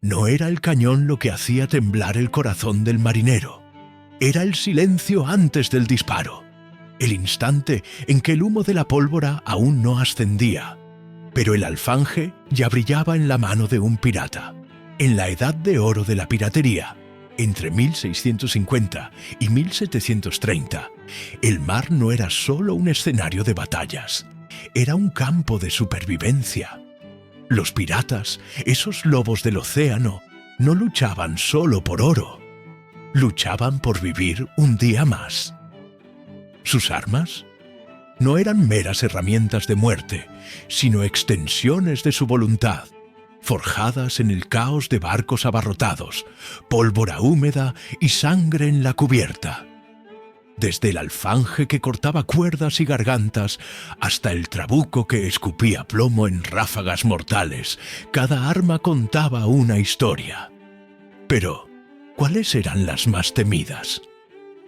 No era el cañón lo que hacía temblar el corazón del marinero. Era el silencio antes del disparo, el instante en que el humo de la pólvora aún no ascendía, pero el alfanje ya brillaba en la mano de un pirata. En la edad de oro de la piratería, entre 1650 y 1730, el mar no era solo un escenario de batallas, era un campo de supervivencia. Los piratas, esos lobos del océano, no luchaban solo por oro, luchaban por vivir un día más. Sus armas no eran meras herramientas de muerte, sino extensiones de su voluntad, forjadas en el caos de barcos abarrotados, pólvora húmeda y sangre en la cubierta. Desde el alfanje que cortaba cuerdas y gargantas hasta el trabuco que escupía plomo en ráfagas mortales, cada arma contaba una historia. Pero, ¿cuáles eran las más temidas?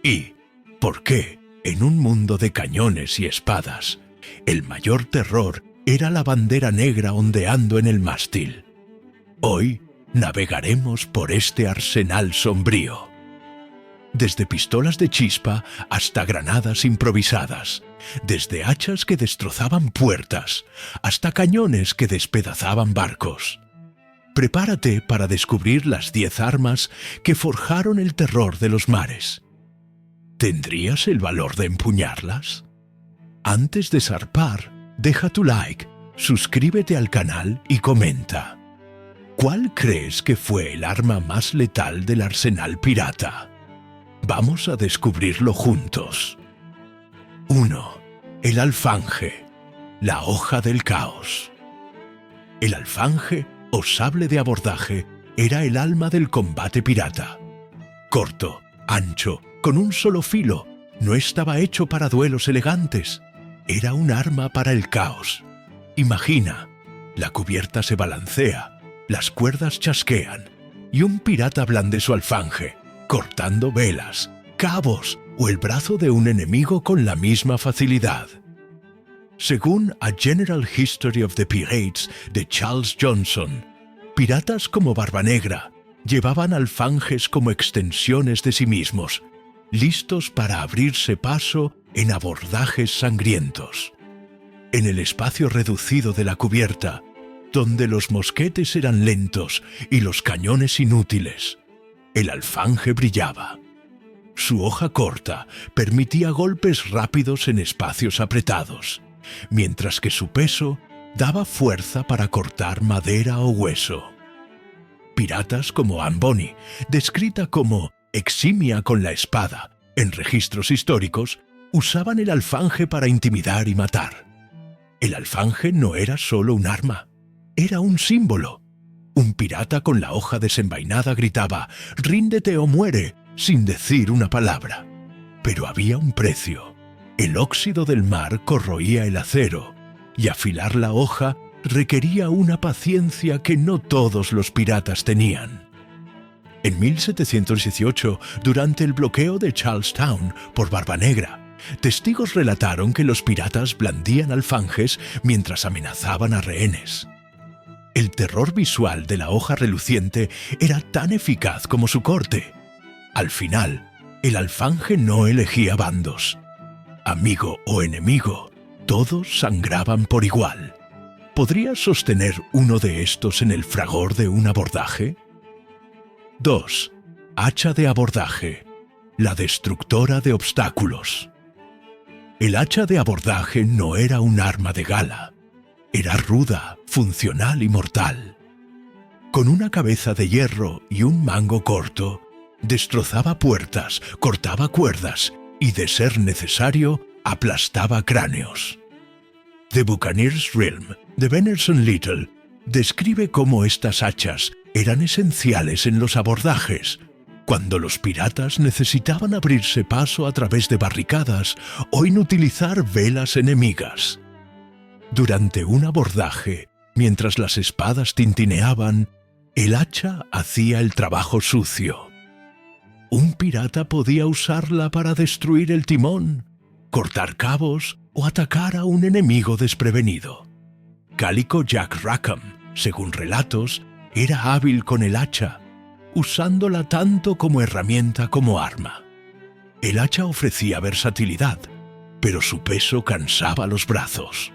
¿Y por qué, en un mundo de cañones y espadas, el mayor terror era la bandera negra ondeando en el mástil? Hoy navegaremos por este arsenal sombrío. Desde pistolas de chispa hasta granadas improvisadas, desde hachas que destrozaban puertas hasta cañones que despedazaban barcos. Prepárate para descubrir las 10 armas que forjaron el terror de los mares. ¿Tendrías el valor de empuñarlas? Antes de zarpar, deja tu like, suscríbete al canal y comenta. ¿Cuál crees que fue el arma más letal del arsenal pirata? Vamos a descubrirlo juntos. 1. El alfanje, la hoja del caos. El alfanje, o sable de abordaje, era el alma del combate pirata. Corto, ancho, con un solo filo, no estaba hecho para duelos elegantes. Era un arma para el caos. Imagina, la cubierta se balancea, las cuerdas chasquean, y un pirata blande su alfanje, cortando velas, cabos o el brazo de un enemigo con la misma facilidad. Según A General History of the Pirates de Charles Johnson, piratas como Barbanegra llevaban alfanjes como extensiones de sí mismos, listos para abrirse paso en abordajes sangrientos. En el espacio reducido de la cubierta, donde los mosquetes eran lentos y los cañones inútiles, el alfanje brillaba. Su hoja corta permitía golpes rápidos en espacios apretados, mientras que su peso daba fuerza para cortar madera o hueso. Piratas como Anne Bonny, descrita como eximia con la espada en registros históricos, usaban el alfanje para intimidar y matar. El alfanje no era solo un arma, era un símbolo. Un pirata con la hoja desenvainada gritaba «¡Ríndete o muere!» sin decir una palabra. Pero había un precio. El óxido del mar corroía el acero, y afilar la hoja requería una paciencia que no todos los piratas tenían. En 1718, durante el bloqueo de Charlestown por Barbanegra, testigos relataron que los piratas blandían alfanjes mientras amenazaban a rehenes. El terror visual de la hoja reluciente era tan eficaz como su corte. Al final, el alfanje no elegía bandos. Amigo o enemigo, todos sangraban por igual. ¿Podrías sostener uno de estos en el fragor de un abordaje? 2. Hacha de abordaje, la destructora de obstáculos. El hacha de abordaje no era un arma de gala. Era ruda, funcional y mortal. Con una cabeza de hierro y un mango corto, destrozaba puertas, cortaba cuerdas y, de ser necesario, aplastaba cráneos. The Buccaneer's Realm, de Bennerson Little, describe cómo estas hachas eran esenciales en los abordajes, cuando los piratas necesitaban abrirse paso a través de barricadas o inutilizar velas enemigas. Durante un abordaje, mientras las espadas tintineaban, el hacha hacía el trabajo sucio. Un pirata podía usarla para destruir el timón, cortar cabos o atacar a un enemigo desprevenido. Calico Jack Rackham, según relatos, era hábil con el hacha, usándola tanto como herramienta como arma. El hacha ofrecía versatilidad, pero su peso cansaba los brazos.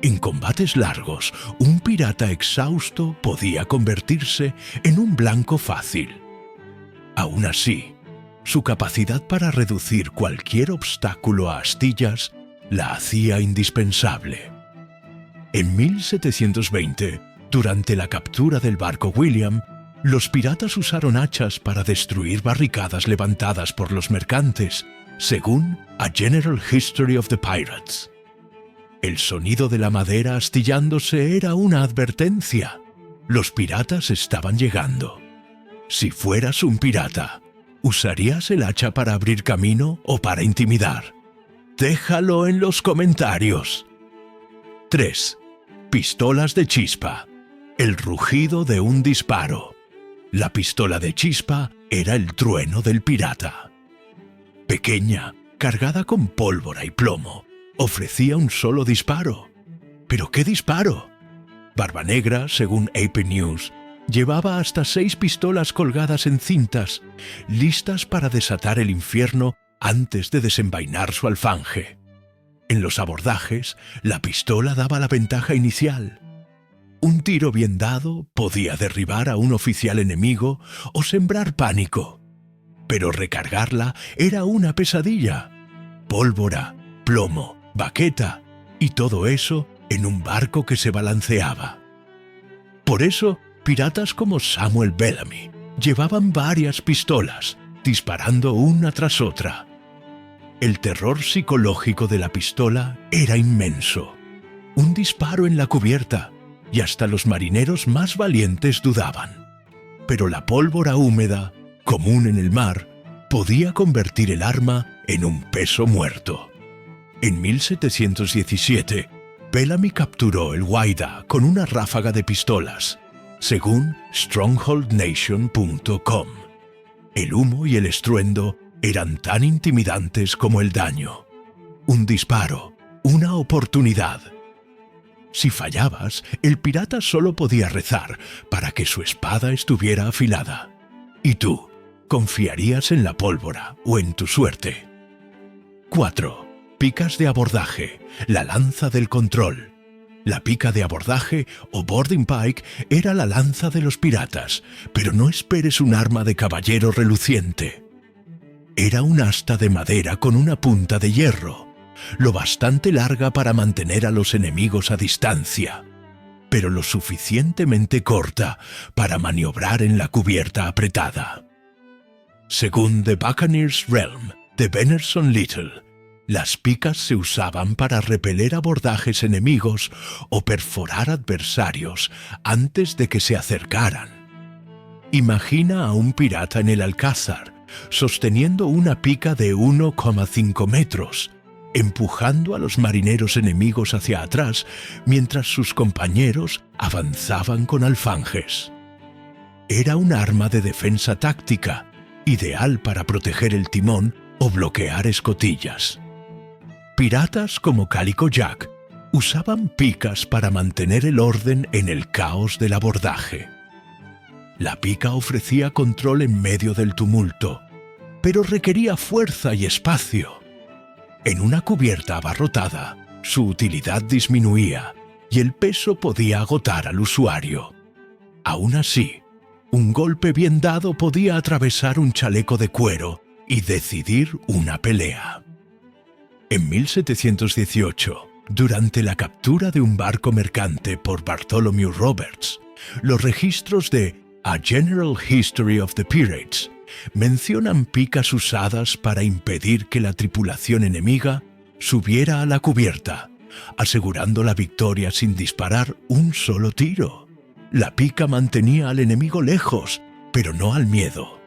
En combates largos, un pirata exhausto podía convertirse en un blanco fácil. Aún así, su capacidad para reducir cualquier obstáculo a astillas la hacía indispensable. En 1720, durante la captura del barco William, los piratas usaron hachas para destruir barricadas levantadas por los mercantes, según A General History of the Pirates. El sonido de la madera astillándose era una advertencia. Los piratas estaban llegando. Si fueras un pirata, ¿usarías el hacha para abrir camino o para intimidar? Déjalo en los comentarios. 3. Pistolas de chispa. El rugido de un disparo. La pistola de chispa era el trueno del pirata. Pequeña, cargada con pólvora y plomo, ofrecía un solo disparo. ¿Pero qué disparo? Barbanegra, según AP News, llevaba hasta 6 pistolas colgadas en cintas, listas para desatar el infierno antes de desenvainar su alfanje. En los abordajes, la pistola daba la ventaja inicial. Un tiro bien dado podía derribar a un oficial enemigo o sembrar pánico. Pero recargarla era una pesadilla. Pólvora, plomo, baqueta y todo eso en un barco que se balanceaba. Por eso, piratas como Samuel Bellamy llevaban varias pistolas, disparando una tras otra. El terror psicológico de la pistola era inmenso. Un disparo en la cubierta, y hasta los marineros más valientes dudaban. Pero la pólvora húmeda, común en el mar, podía convertir el arma en un peso muerto. En 1717, Bellamy capturó el Whydah con una ráfaga de pistolas, según strongholdnation.com. El humo y el estruendo eran tan intimidantes como el daño. Un disparo, una oportunidad. Si fallabas, el pirata solo podía rezar para que su espada estuviera afilada. ¿Y tú, confiarías en la pólvora o en tu suerte? 4. Picas de abordaje, la lanza del control. La pica de abordaje o boarding pike era la lanza de los piratas, pero no esperes un arma de caballero reluciente. Era un asta de madera con una punta de hierro, lo bastante larga para mantener a los enemigos a distancia, pero lo suficientemente corta para maniobrar en la cubierta apretada. Según The Buccaneer's Realm de Bennerson Little, las picas se usaban para repeler abordajes enemigos o perforar adversarios antes de que se acercaran. Imagina a un pirata en el Alcázar, sosteniendo una pica de 1,5 metros, empujando a los marineros enemigos hacia atrás mientras sus compañeros avanzaban con alfanjes. Era un arma de defensa táctica, ideal para proteger el timón o bloquear escotillas. Piratas como Calico Jack usaban picas para mantener el orden en el caos del abordaje. La pica ofrecía control en medio del tumulto, pero requería fuerza y espacio. En una cubierta abarrotada, su utilidad disminuía y el peso podía agotar al usuario. Aún así, un golpe bien dado podía atravesar un chaleco de cuero y decidir una pelea. En 1718, durante la captura de un barco mercante por Bartholomew Roberts, los registros de A General History of the Pirates mencionan picas usadas para impedir que la tripulación enemiga subiera a la cubierta, asegurando la victoria sin disparar un solo tiro. La pica mantenía al enemigo lejos, pero no al miedo.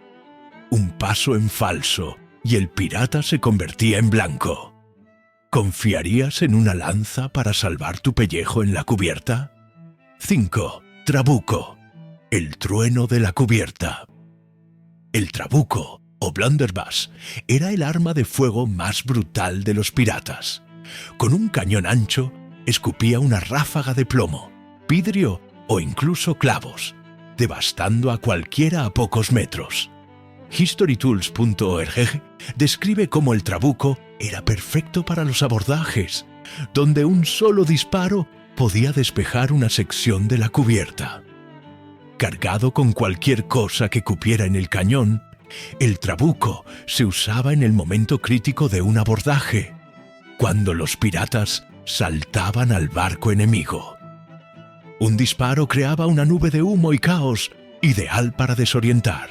Un paso en falso y el pirata se convertía en blanco. ¿Confiarías en una lanza para salvar tu pellejo en la cubierta? 5. Trabuco. El trueno de la cubierta. El trabuco, o blunderbuss, era el arma de fuego más brutal de los piratas. Con un cañón ancho, escupía una ráfaga de plomo, vidrio o incluso clavos, devastando a cualquiera a pocos metros. HistoryTools.org describe cómo el trabuco era perfecto para los abordajes, donde un solo disparo podía despejar una sección de la cubierta. Cargado con cualquier cosa que cupiera en el cañón, el trabuco se usaba en el momento crítico de un abordaje, cuando los piratas saltaban al barco enemigo. Un disparo creaba una nube de humo y caos, ideal para desorientar.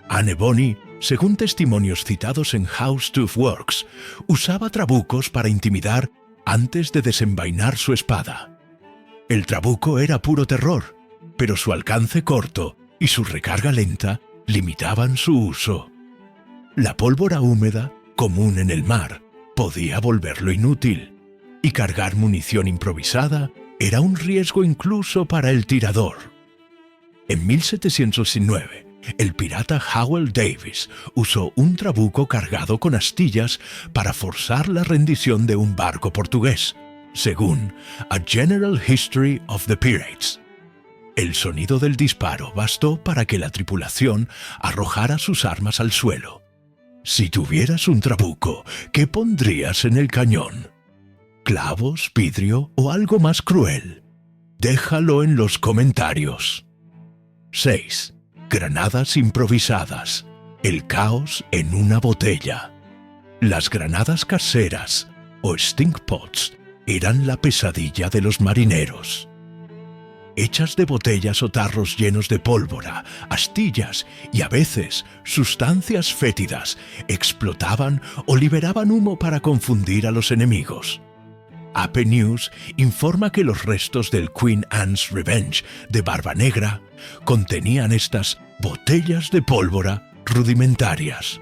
Anne Bonny, según testimonios citados en How Stuff Works, usaba trabucos para intimidar antes de desenvainar su espada. El trabuco era puro terror, pero su alcance corto y su recarga lenta limitaban su uso. La pólvora húmeda, común en el mar, podía volverlo inútil, y cargar munición improvisada era un riesgo incluso para el tirador. En 1709, el pirata Howell Davis usó un trabuco cargado con astillas para forzar la rendición de un barco portugués, según A General History of the Pirates. El sonido del disparo bastó para que la tripulación arrojara sus armas al suelo. Si tuvieras un trabuco, ¿qué pondrías en el cañón? ¿Clavos, vidrio o algo más cruel? Déjalo en los comentarios. 6. Granadas improvisadas. El caos en una botella. Las granadas caseras, o stink pots, eran la pesadilla de los marineros. Hechas de botellas o tarros llenos de pólvora, astillas y a veces sustancias fétidas, explotaban o liberaban humo para confundir a los enemigos. AP News informa que los restos del Queen Anne's Revenge de Barba Negra contenían estas botellas de pólvora rudimentarias.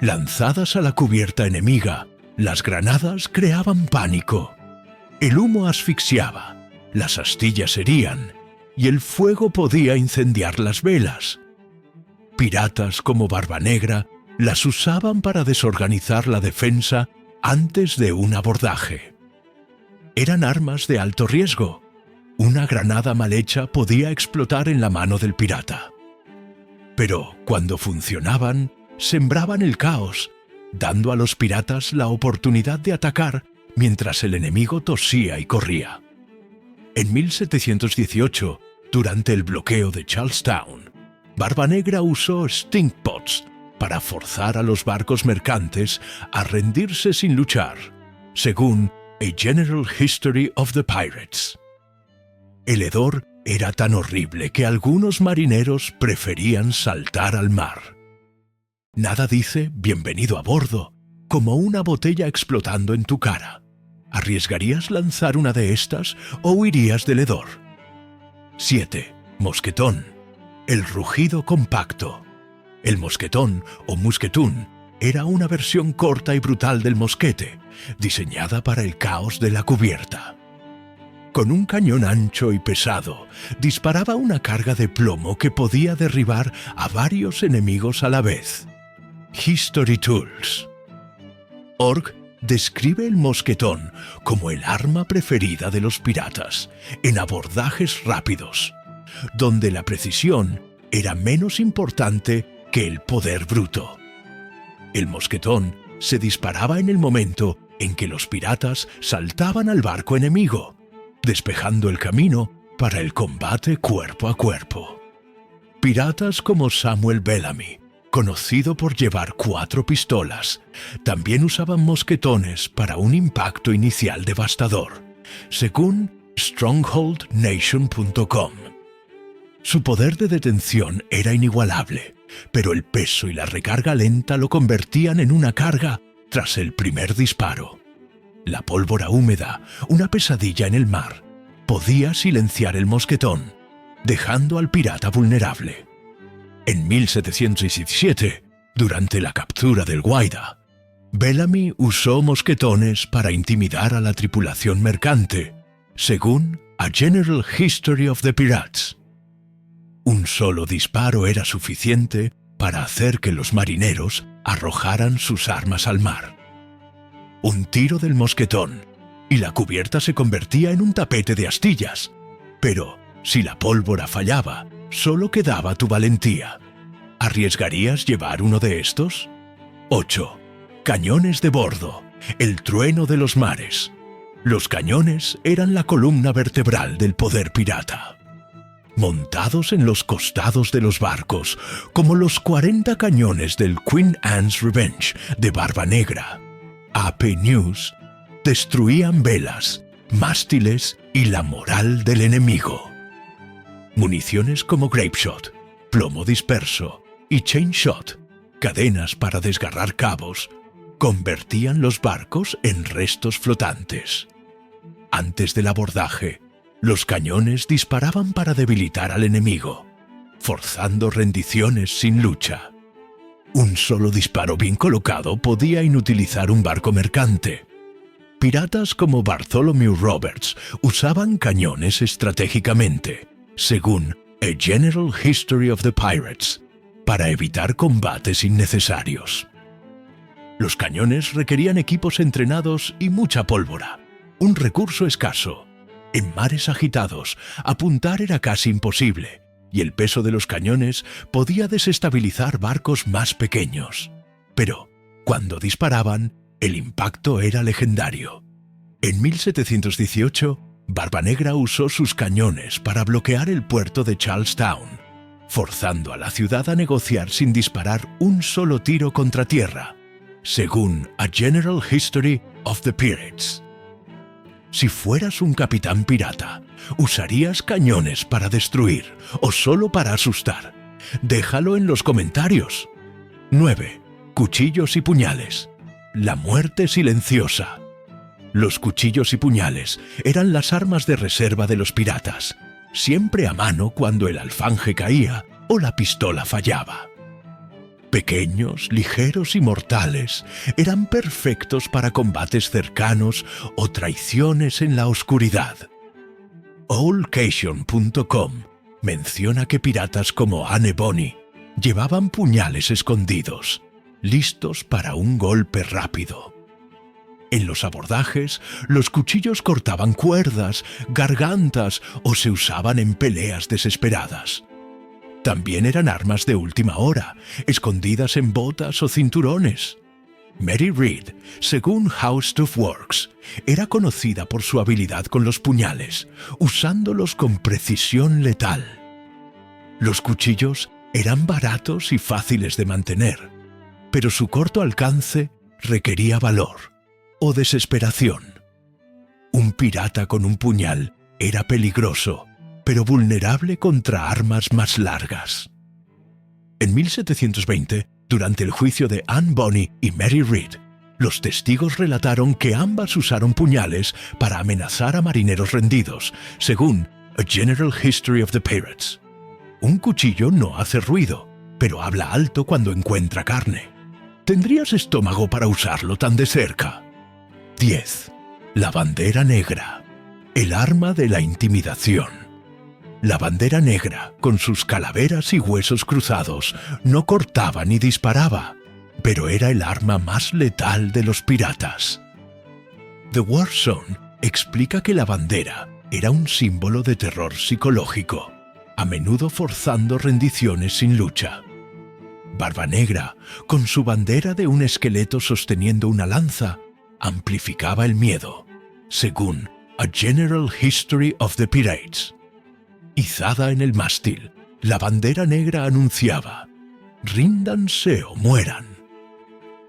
Lanzadas a la cubierta enemiga, las granadas creaban pánico. El humo asfixiaba, las astillas herían y el fuego podía incendiar las velas. Piratas como Barba Negra las usaban para desorganizar la defensa antes de un abordaje. Eran armas de alto riesgo. Una granada mal hecha podía explotar en la mano del pirata. Pero cuando funcionaban, sembraban el caos, dando a los piratas la oportunidad de atacar mientras el enemigo tosía y corría. En 1718, durante el bloqueo de Charlestown, Barba Negra usó stink pots para forzar a los barcos mercantes a rendirse sin luchar, según A General History of the Pirates. El hedor era tan horrible que algunos marineros preferían saltar al mar. Nada dice "bienvenido a bordo" como una botella explotando en tu cara. ¿Arriesgarías lanzar una de estas o huirías del hedor? 7. Mosquetón. El rugido compacto. El mosquetón o musquetún era una versión corta y brutal del mosquete, diseñada para el caos de la cubierta. Con un cañón ancho y pesado, disparaba una carga de plomo que podía derribar a varios enemigos a la vez. History Tools. Org describe el mosquetón como el arma preferida de los piratas en abordajes rápidos, donde la precisión era menos importante que el poder bruto. El mosquetón se disparaba en el momento en que los piratas saltaban al barco enemigo, despejando el camino para el combate cuerpo a cuerpo. Piratas como Samuel Bellamy, conocido por llevar 4 pistolas, también usaban mosquetones para un impacto inicial devastador, según StrongholdNation.com. Su poder de detención era inigualable, pero el peso y la recarga lenta lo convertían en una carga tras el primer disparo. La pólvora húmeda, una pesadilla en el mar, podía silenciar el mosquetón, dejando al pirata vulnerable. En 1717, durante la captura del Guaida, Bellamy usó mosquetones para intimidar a la tripulación mercante, según A General History of the Pirates. Un solo disparo era suficiente para hacer que los marineros arrojaran sus armas al mar. Un tiro del mosquetón y la cubierta se convertía en un tapete de astillas, pero si la pólvora fallaba Solo quedaba tu valentía. ¿Arriesgarías llevar uno de estos? 8. Cañones de bordo. El trueno de los mares. Los cañones eran la columna vertebral del poder pirata. Montados en los costados de los barcos, como los 40 cañones del Queen Anne's Revenge de Barba Negra, AP News, destruían velas, mástiles y la moral del enemigo. Municiones como Grapeshot, plomo disperso y Chain Shot, cadenas para desgarrar cabos, convertían los barcos en restos flotantes. Antes del abordaje, los cañones disparaban para debilitar al enemigo, forzando rendiciones sin lucha. Un solo disparo bien colocado podía inutilizar un barco mercante. Piratas como Bartholomew Roberts usaban cañones estratégicamente, según A General History of the Pirates, para evitar combates innecesarios. Los cañones requerían equipos entrenados y mucha pólvora, un recurso escaso. En mares agitados, apuntar era casi imposible, y el peso de los cañones podía desestabilizar barcos más pequeños. Pero, cuando disparaban, el impacto era legendario. En 1718, Barba Negra usó sus cañones para bloquear el puerto de Charlestown, forzando a la ciudad a negociar sin disparar un solo tiro contra tierra, según A General History of the Pirates. Si fueras un capitán pirata, ¿usarías cañones para destruir o solo para asustar? Déjalo en los comentarios. 9. Cuchillos y puñales. La muerte silenciosa. Los cuchillos y puñales eran las armas de reserva de los piratas, siempre a mano cuando el alfanje caía o la pistola fallaba. Pequeños, ligeros y mortales, eran perfectos para combates cercanos o traiciones en la oscuridad. Allcation.com menciona que piratas como Anne Bonny llevaban puñales escondidos, listos para un golpe rápido. En los abordajes, los cuchillos cortaban cuerdas, gargantas o se usaban en peleas desesperadas. También eran armas de última hora, escondidas en botas o cinturones. Mary Read, según How Stuff Works, era conocida por su habilidad con los puñales, usándolos con precisión letal. Los cuchillos eran baratos y fáciles de mantener, pero su corto alcance requería valor o desesperación. Un pirata con un puñal era peligroso, pero vulnerable contra armas más largas. En 1720, durante el juicio de Anne Bonny y Mary Read, los testigos relataron que ambas usaron puñales para amenazar a marineros rendidos, según A General History of the Pirates. Un cuchillo no hace ruido, pero habla alto cuando encuentra carne. ¿Tendrías estómago para usarlo tan de cerca? 10. La bandera negra. El arma de la intimidación. La bandera negra, con sus calaveras y huesos cruzados, no cortaba ni disparaba, pero era el arma más letal de los piratas. The War Zone explica que la bandera era un símbolo de terror psicológico, a menudo forzando rendiciones sin lucha. Barba Negra, con su bandera de un esqueleto sosteniendo una lanza, amplificaba el miedo, según A General History of the Pirates. Izada en el mástil, la bandera negra anunciaba: «Ríndanse o mueran».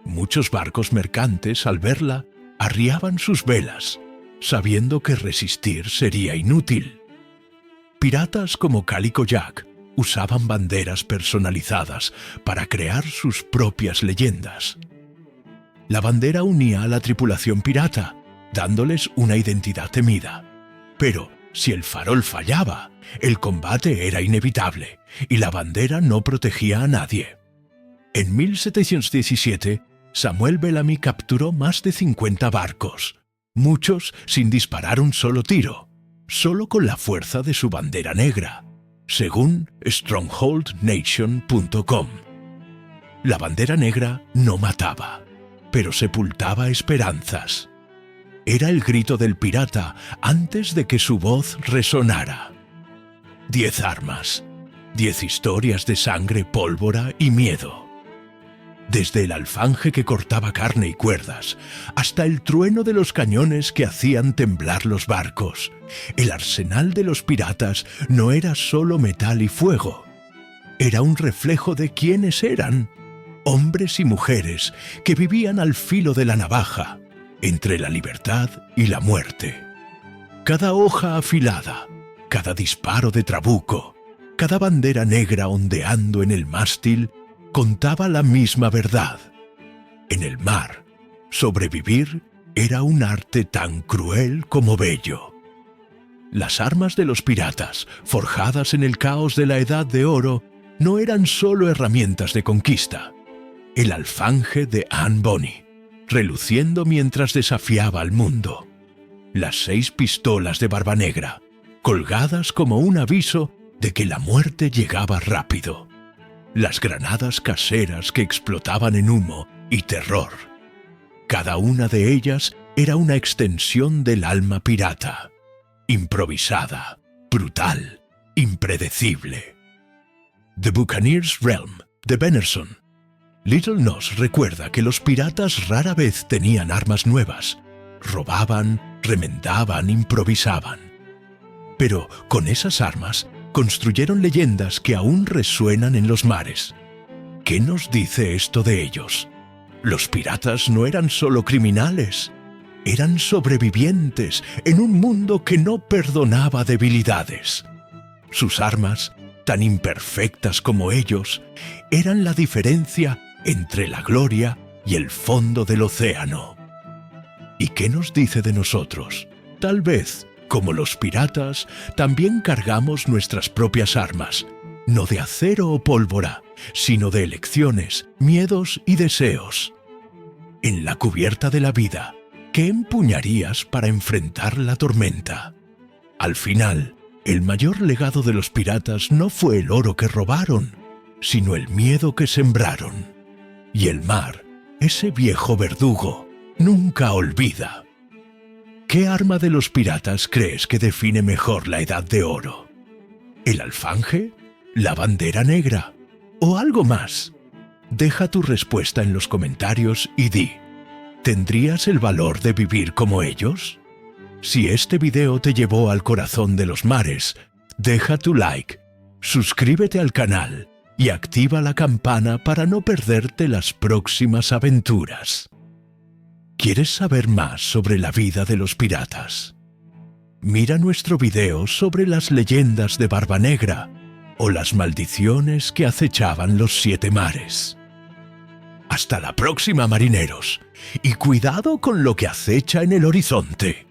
Muchos barcos mercantes, al verla, arriaban sus velas, sabiendo que resistir sería inútil. Piratas como Calico Jack usaban banderas personalizadas para crear sus propias leyendas. La bandera unía a la tripulación pirata, dándoles una identidad temida. Pero, si el farol fallaba, el combate era inevitable y la bandera no protegía a nadie. En 1717, Samuel Bellamy capturó más de 50 barcos, muchos sin disparar un solo tiro, solo con la fuerza de su bandera negra, según strongholdnation.com. La bandera negra no mataba, pero sepultaba esperanzas. Era el grito del pirata antes de que su voz resonara. 10 armas. 10 historias de sangre, pólvora y miedo. Desde el alfanje que cortaba carne y cuerdas, hasta el trueno de los cañones que hacían temblar los barcos, el arsenal de los piratas no era solo metal y fuego. Era un reflejo de quiénes eran, hombres y mujeres que vivían al filo de la navaja, entre la libertad y la muerte. Cada hoja afilada, cada disparo de trabuco, cada bandera negra ondeando en el mástil, contaba la misma verdad. En el mar, sobrevivir era un arte tan cruel como bello. Las armas de los piratas, forjadas en el caos de la Edad de Oro, no eran solo herramientas de conquista. El alfanje de Anne Bonny, reluciendo mientras desafiaba al mundo. Las 6 pistolas de Barbanegra, colgadas como un aviso de que la muerte llegaba rápido. Las granadas caseras que explotaban en humo y terror. Cada una de ellas era una extensión del alma pirata. Improvisada, brutal, impredecible. The Buccaneer's Realm, de Bennerson. Little Nos recuerda que los piratas rara vez tenían armas nuevas. Robaban, remendaban, improvisaban. Pero con esas armas construyeron leyendas que aún resuenan en los mares. ¿Qué nos dice esto de ellos? Los piratas no eran solo criminales, eran sobrevivientes en un mundo que no perdonaba debilidades. Sus armas, tan imperfectas como ellos, eran la diferencia entre la gloria y el fondo del océano. ¿Y qué nos dice de nosotros? Tal vez, como los piratas, también cargamos nuestras propias armas, no de acero o pólvora, sino de elecciones, miedos y deseos. En la cubierta de la vida, ¿qué empuñarías para enfrentar la tormenta? Al final, el mayor legado de los piratas no fue el oro que robaron, sino el miedo que sembraron. Y el mar, ese viejo verdugo, nunca olvida. ¿Qué arma de los piratas crees que define mejor la Edad de Oro? ¿El alfanje? ¿La bandera negra? ¿O algo más? Deja tu respuesta en los comentarios y di, ¿tendrías el valor de vivir como ellos? Si este video te llevó al corazón de los mares, deja tu like, suscríbete al canal y activa la campana para no perderte las próximas aventuras. ¿Quieres saber más sobre la vida de los piratas? Mira nuestro video sobre las leyendas de Barbanegra o las maldiciones que acechaban los 7 mares. Hasta la próxima, marineros, y cuidado con lo que acecha en el horizonte.